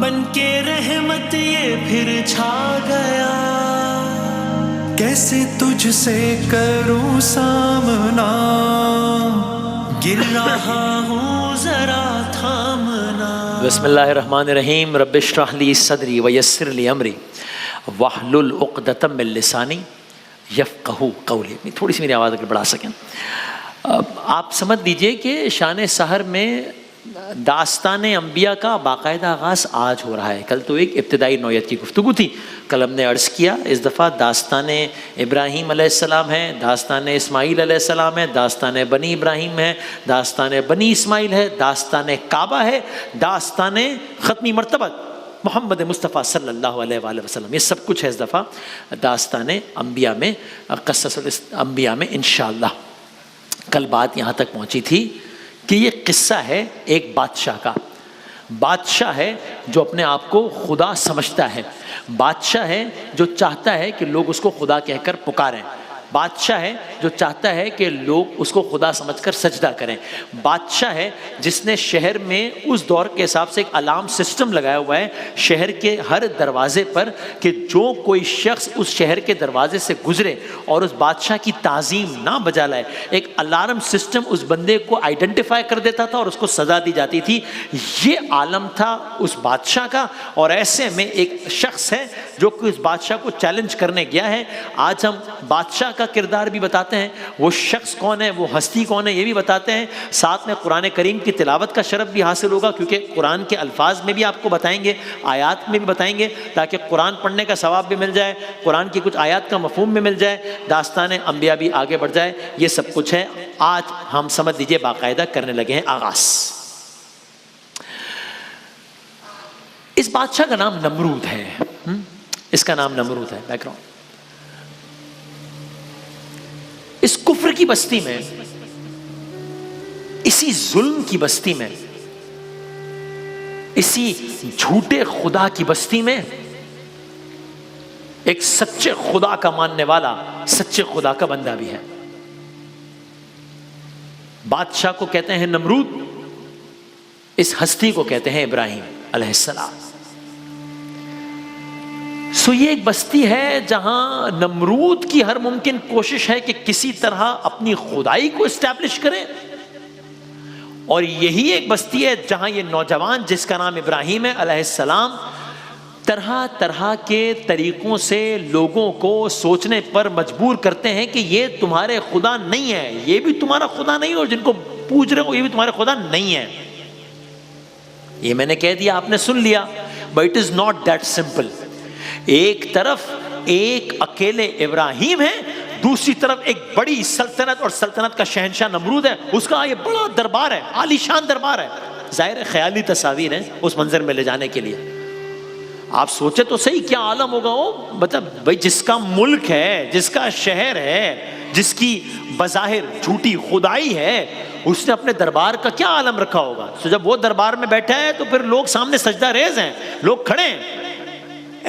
بن کے رحمت یہ پھر چھا گیا، کیسے تجھ سے کروں سامنا، گر رہا ہوں ذرا تھامنا۔ بسم اللہ الرحمن الرحیم۔ رب اشرح لی صدری ویسر لی امری واحلل عقدۃ من لسانی یفقہوا قولی۔ تھوڑی سی میری آواز اگر بڑھا سکیں۔ آپ سمجھ لیجئے کہ شان سحر میں داستان انبیاء کا باقاعدہ آغاز آج ہو رہا ہے۔ کل تو ایک ابتدائی نوعیت کی گفتگو تھی، کل ہم نے عرض کیا اس دفعہ داستان ابراہیم علیہ السلام ہے، داستان اسماعیل علیہ السلام ہے، داستان بنی ابراہیم ہے، داستان بنی اسماعیل ہے، داستان کعبہ ہے، داستان ختمی مرتبت محمد مصطفیٰ صلی اللہ علیہ وآلہ وسلم، یہ سب کچھ ہے اس دفعہ داستان انبیاء میں، قصص الانبیاء میں انشاءاللہ۔ کل بات یہاں تک پہنچی تھی کہ یہ قصہ ہے ایک بادشاہ کا۔ بادشاہ ہے جو اپنے آپ کو خدا سمجھتا ہے، بادشاہ ہے جو چاہتا ہے کہ لوگ اس کو خدا کہہ کر پکاریں، بادشاہ ہے جو چاہتا ہے کہ لوگ اس کو خدا سمجھ کر سجدہ کریں، بادشاہ ہے جس نے شہر میں اس دور کے حساب سے ایک الارم سسٹم لگایا ہوا ہے شہر کے ہر دروازے پر، کہ جو کوئی شخص اس شہر کے دروازے سے گزرے اور اس بادشاہ کی تعظیم نہ بجا لائے، ایک الارم سسٹم اس بندے کو آئیڈینٹیفائی کر دیتا تھا اور اس کو سزا دی جاتی تھی۔ یہ عالم تھا اس بادشاہ کا، اور ایسے میں ایک شخص ہے جو کہ اس بادشاہ کو چیلنج کرنے گیا ہے۔ آج ہم بادشاہ کا کردار بھی بتاتے ہیں، وہ شخص کون ہے، وہ ہستی کون ہے، یہ بھی بتاتے ہیں، ساتھ میں قرآن کریم کی تلاوت کا شرف بھی حاصل ہوگا، کیونکہ قرآن کے الفاظ میں بھی آپ کو بتائیں گے، آیات میں بھی بتائیں گے، تاکہ قرآن پڑھنے کا ثواب بھی مل جائے، قرآن کی کچھ آیات کا مفہوم بھی مل جائے، داستان انبیاء بھی آگے بڑھ جائے۔ یہ سب کچھ ہے، آج ہم سمجھ لیجئے باقاعدہ کرنے لگے ہیں آغاز۔ اس بادشاہ کا نام نمرود ہے، اس کا نام نمرود ہے۔ بیک گراؤنڈ، اس کفر کی بستی میں، اسی ظلم کی بستی میں، اسی جھوٹے خدا کی بستی میں ایک سچے خدا کا ماننے والا، سچے خدا کا بندہ بھی ہے۔ بادشاہ کو کہتے ہیں نمرود، اس ہستی کو کہتے ہیں ابراہیم علیہ السلام۔ سو یہ ایک بستی ہے جہاں نمرود کی ہر ممکن کوشش ہے کہ کسی طرح اپنی خدائی کو اسٹیبلش کرے، اور یہی ایک بستی ہے جہاں یہ نوجوان جس کا نام ابراہیم ہے علیہ السلام طرح طرح کے طریقوں سے لوگوں کو سوچنے پر مجبور کرتے ہیں کہ یہ تمہارے خدا نہیں ہے، یہ بھی تمہارا خدا نہیں، اور جن کو پوچھ رہے ہو یہ بھی تمہارے خدا نہیں ہے۔ یہ میں نے کہہ دیا، آپ نے سن لیا، but it is not that simple۔ ایک طرف ایک اکیلے ابراہیم ہے، دوسری طرف ایک بڑی سلطنت اور سلطنت کا شہنشاہ نمرود ہے، اس کا یہ بڑا دربار ہے، عالی شان دربار ہے۔ ظاہر خیالی تصاویر ہیں اس منظر میں لے جانے کے لیے۔ آپ سوچے تو صحیح کیا عالم ہوگا وہ، مطلب بھائی جس کا ملک ہے، جس کا شہر ہے، جس کی بظاہر جھوٹی خدائی ہے، اس نے اپنے دربار کا کیا عالم رکھا ہوگا۔ تو جب وہ دربار میں بیٹھا ہے تو پھر لوگ سامنے سجدہ ریز ہیں، لوگ کھڑے ہیں۔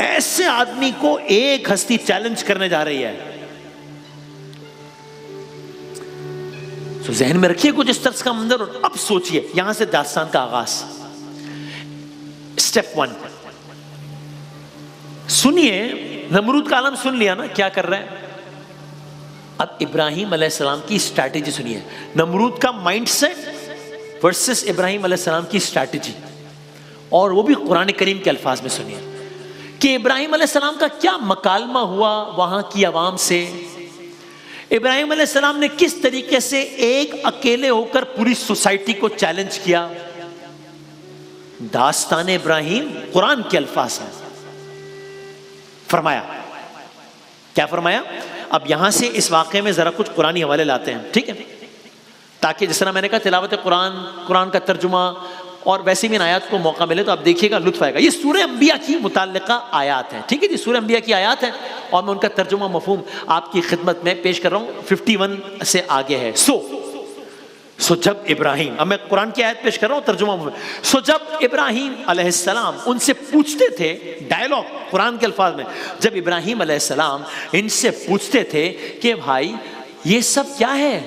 ایسے آدمی کو ایک ہستی چیلنج کرنے جا رہی ہے۔ تو ذہن میں رکھیے کچھ اس طرح کا منظر، اور اب سوچئے یہاں سے داستان کا آغاز۔ سٹیپ 1 سنیے، نمرود کا عالم سن لیا نا کیا کر رہا ہے۔ اب ابراہیم علیہ السلام کی اسٹریٹجی سنیے، نمرود کا مائنڈ سیٹ ورسس ابراہیم علیہ السلام کی اسٹریٹجی، اور وہ بھی قرآن کریم کے الفاظ میں سنیے کہ ابراہیم علیہ السلام کا کیا مکالمہ ہوا وہاں کی عوام سے۔ ابراہیم علیہ السلام نے کس طریقے سے ایک اکیلے ہو کر پوری سوسائٹی کو چیلنج کیا۔ داستان ابراہیم قرآن کے الفاظ ہیں۔ فرمایا کیا فرمایا؟ اب یہاں سے اس واقعے میں ذرا کچھ قرآنی حوالے لاتے ہیں، ٹھیک ہے، تاکہ جس طرح میں نے کہا تلاوت قرآن، قرآن کا ترجمہ، اور ویسے بھی ان آیات کو موقع ملے تو آپ دیکھیے گا، لطف آئے گا۔ یہ سورہ انبیاء کی متعلقہ آیات ہیں، ٹھیک ہے جی، سورہ انبیاء کی آیات ہیں، اور میں ان کا ترجمہ مفہوم آپ کی خدمت میں پیش کر رہا ہوں۔ 51 سے آگے ہے۔ سو جب ابراہیم، اب میں قرآن کی آیت پیش کر رہا ہوں، ترجمہ مفہوم۔ سو جب ابراہیم علیہ السلام ان سے پوچھتے تھے، ڈائلاگ قرآن کے الفاظ میں، جب ابراہیم علیہ السلام ان سے پوچھتے تھے کہ بھائی یہ سب کیا ہے،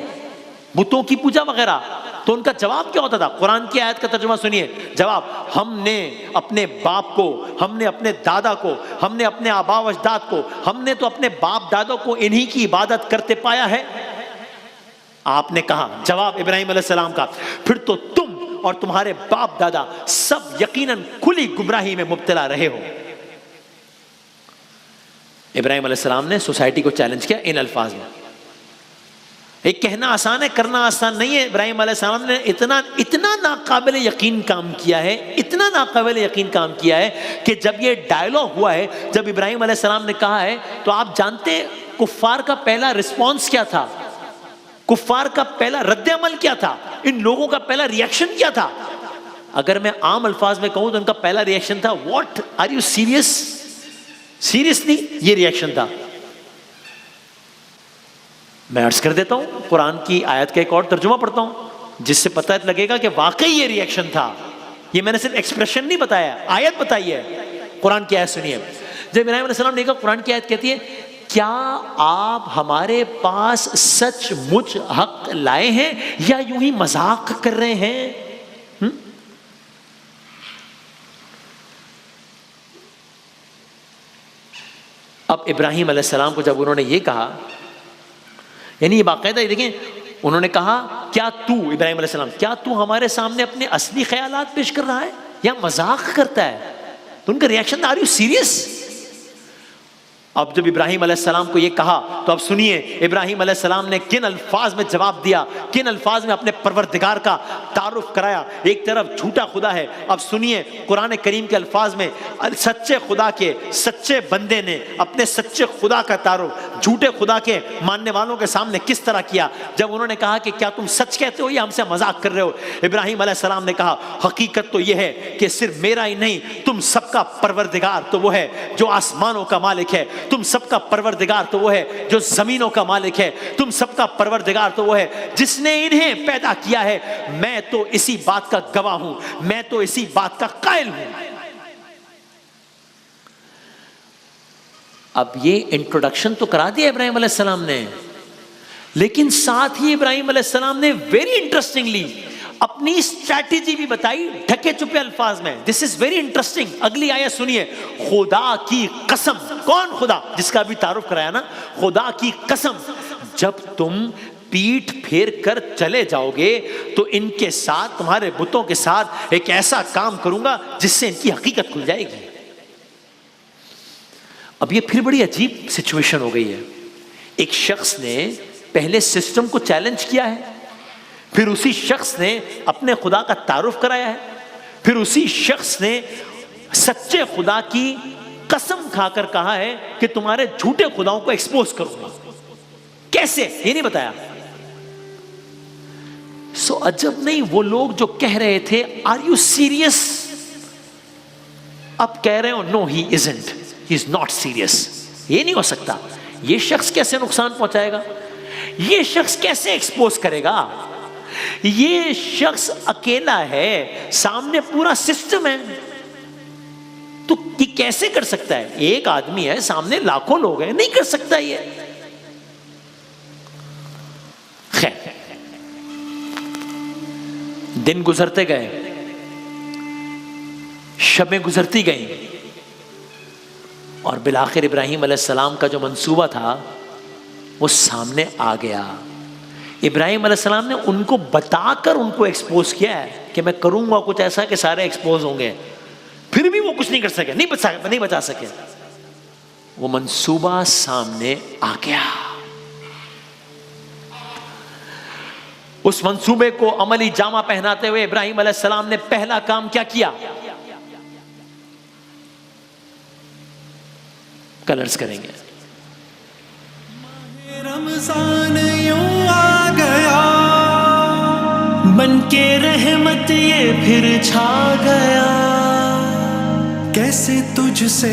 بتوں کی پوجا وغیرہ، تو ان کا جواب کیا ہوتا تھا؟ قرآن کی آیت کا ترجمہ سنیے، جواب: ہم نے اپنے باپ کو، ہم نے اپنے دادا کو، ہم نے اپنے آبا و اجداد کو، ہم نے تو اپنے باپ دادوں کو انہی کی عبادت کرتے پایا ہے۔ آپ نے کہا، جواب ابراہیم علیہ السلام کا، پھر تو تم اور تمہارے باپ دادا سب یقیناً کھلی گمراہی میں مبتلا رہے ہو۔ ابراہیم علیہ السلام نے سوسائٹی کو چیلنج کیا ان الفاظ میں۔ ایک کہنا آسان ہے، کرنا آسان نہیں ہے۔ ابراہیم علیہ السلام نے اتنا ناقابل یقین کام کیا ہے، اتنا ناقابل یقین کام کیا ہے کہ جب یہ ڈائلاگ ہوا ہے، جب ابراہیم علیہ السلام نے کہا ہے، تو آپ جانتے کفار کا پہلا رسپانس کیا تھا؟ کفار کا پہلا رد عمل کیا تھا؟ ان لوگوں کا پہلا ریاکشن کیا تھا؟ اگر میں عام الفاظ میں کہوں تو ان کا پہلا ریاکشن تھا: what are you serious? Seriously یہ ریاکشن تھا۔ میں عرض کر دیتا ہوں، قرآن کی آیت کا ایک اور ترجمہ پڑھتا ہوں جس سے پتہ لگے گا کہ واقعی یہ ریاکشن تھا۔ یہ میں نے صرف ایکسپریشن نہیں بتایا، آیت بتائی ہے۔ قرآن کی آیت سنیے۔ جب ابراہیم علیہ السلام نے کہا، قرآن کی آیت کہتی ہے: کیا آپ ہمارے پاس سچ مچ حق لائے ہیں یا یوں ہی مذاق کر رہے ہیں؟ اب ابراہیم علیہ السلام کو جب انہوں نے یہ کہا، یعنی یہ باقاعدہ دیکھیں، انہوں نے کہا، کیا تو ابراہیم علیہ السلام، کیا تو ہمارے سامنے اپنے اصلی خیالات پیش کر رہا ہے یا مذاق کرتا ہے؟ تو ان کا ریاکشن: آر یو سیریس؟ اب جب ابراہیم علیہ السلام کو یہ کہا تو اب سنیے ابراہیم علیہ السلام نے کن الفاظ میں جواب دیا، کن الفاظ میں اپنے پروردگار کا تعارف کرایا۔ ایک طرف جھوٹا خدا ہے، اب سنیے قرآن کریم کے الفاظ میں سچے خدا کے سچے بندے نے اپنے سچے خدا کا تعارف جھوٹے خدا کے ماننے والوں کے سامنے کس طرح کیا، جب انہوں نے کہا کہ کیا تم سچ کہتے ہو یا ہم سے مذاق کر رہے ہو؟ ابراہیم علیہ السلام نے کہا، حقیقت تو یہ ہے کہ صرف میرا ہی نہیں، تم سب کا پروردگار تو وہ ہے جو آسمانوں کا مالک ہے، تم سب کا پروردگار تو وہ ہے جو زمینوں کا مالک ہے، تم سب کا پروردگار تو وہ ہے جس نے انہیں پیدا کیا ہے۔ میں تو اسی بات کا گواہ ہوں، میں تو اسی بات کا قائل ہوں۔ اب یہ انٹروڈکشن تو کرا دیا ابراہیم علیہ السلام نے، لیکن ساتھ ہی ابراہیم علیہ السلام نے ویری انٹرسٹنگلی اپنی اسٹریٹجی بھی بتائی ڈھکے چھپے الفاظ میں۔ دس از ویری انٹرسٹنگ۔ اگلی آیت سنیے، خدا کی قسم، کون خدا؟ جس کا بھی تعارف کرایا نا، خدا کی قسم، جب تم پیٹھ پھیر کر چلے جاؤ گے تو ان کے ساتھ، تمہارے بتوں کے ساتھ ایک ایسا کام کروں گا جس سے ان کی حقیقت کھل جائے گی۔ اب یہ پھر بڑی عجیب سچویشن ہو گئی ہے۔ ایک شخص نے پہلے سسٹم کو چیلنج کیا ہے، پھر اسی شخص نے اپنے خدا کا تعارف کرایا ہے، پھر اسی شخص نے سچے خدا کی قسم کھا کر کہا ہے کہ تمہارے جھوٹے خداؤں کو ایکسپوز کروں گا۔ کیسے؟ یہ نہیں بتایا۔ سو عجب نہیں وہ لوگ جو کہہ رہے تھے آر یو سیریس، اب کہہ رہے ہو no he isn't, he is not serious. یہ نہیں ہو سکتا۔ یہ شخص کیسے نقصان پہنچائے گا؟ یہ شخص کیسے ایکسپوز کرے گا؟ یہ شخص اکیلا ہے، سامنے پورا سسٹم ہے، تو یہ کیسے کر سکتا ہے؟ ایک آدمی ہے، سامنے لاکھوں لوگ ہیں، نہیں کر سکتا یہ۔ خیر، دن گزرتے گئے، شبیں گزرتی گئیں، اور بالآخر ابراہیم علیہ السلام کا جو منصوبہ تھا وہ سامنے آ گیا۔ ابراہیم علیہ السلام نے ان کو بتا کر ان کو ایکسپوز کیا ہے کہ میں کروں گا کچھ ایسا کہ سارے ایکسپوز ہوں گے، پھر بھی وہ کچھ نہیں کر سکے، نہیں بچا سکے۔ وہ منصوبہ سامنے آ گیا۔ اس منصوبے کو عملی جامہ پہناتے ہوئے ابراہیم علیہ السلام نے پہلا کام کیا کیا؟ کلرز کریں گے۔ رمضان یوں آ گیا، بن کے رحمت یہ پھر چھا گیا، کیسے تجھ سے